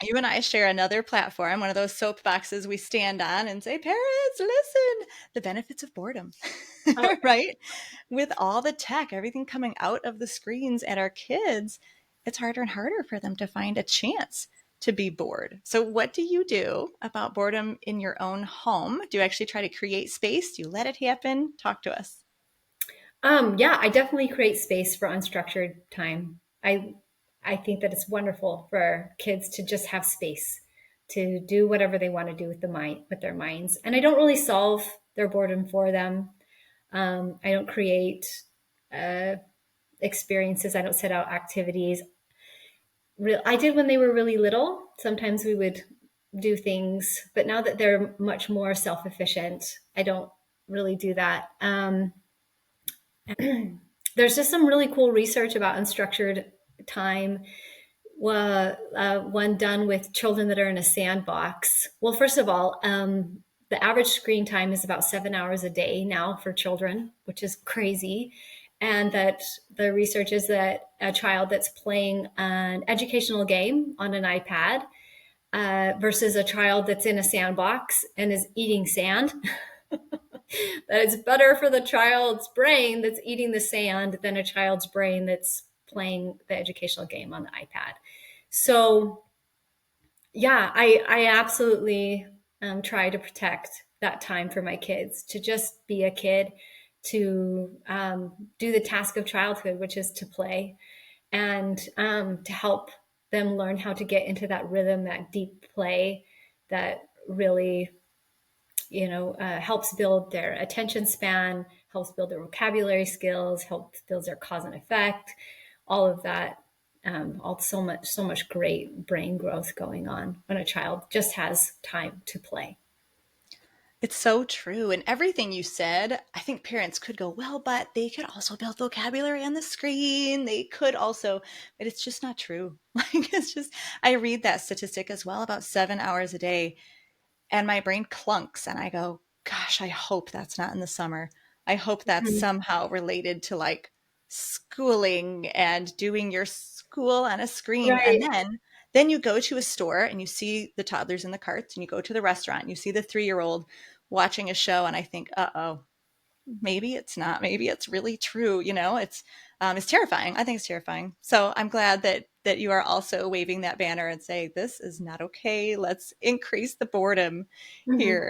You and I share another platform, one of those soapboxes we stand on and say, parents, listen, the benefits of boredom, Oh, right? With all the tech, everything coming out of the screens and our kids, it's harder and harder for them to find a chance to be bored. So, what do you do about boredom in your own home? Do you actually try to create space? Do you let it happen? Talk to us. yeah, I definitely create space for unstructured time. I think that it's wonderful for kids to just have space to do whatever they want to do with with their minds. And I don't really solve their boredom for them. I don't create uh, experiences. I don't set out activities. I did when they were really little. Sometimes we would do things, but now that they're much more self-efficient, I don't really do that. There's just some really cool research about unstructured time. One done with children that are in a sandbox. Well, first of all, the average screen time is about 7 hours a day now for children, which is crazy. And that the research is that a child that's playing an educational game on an iPad versus a child that's in a sandbox and is eating sand, that it's better for the child's brain that's eating the sand than a child's brain that's playing the educational game on the iPad. So yeah, I absolutely try to protect that time for my kids to just be a kid, to do the task of childhood, which is to play, and to help them learn how to get into that rhythm, that deep play that really, helps build their attention span, helps build their vocabulary skills, helps build their cause and effect, all of that. All so much great brain growth going on when a child just has time to play. It's so true. And everything you said, I think parents could go, well, but they could also build vocabulary on the screen. They could also, but it's just not true. Like, it's just, I read that statistic as well about 7 hours a day, and my brain clunks. And I go, gosh, I hope that's not in the summer. I hope that's Mhm. somehow related to like schooling and doing your school on a screen. And Right. then you go to a store and you see the toddlers in the carts, and you go to the restaurant and you see the 3-year-old watching a show, and I think, uh-oh, maybe it's not, maybe it's really true. It's terrifying. I think it's terrifying. So I'm glad that you are also waving that banner and say, this is not okay, let's increase the boredom Mhm. here.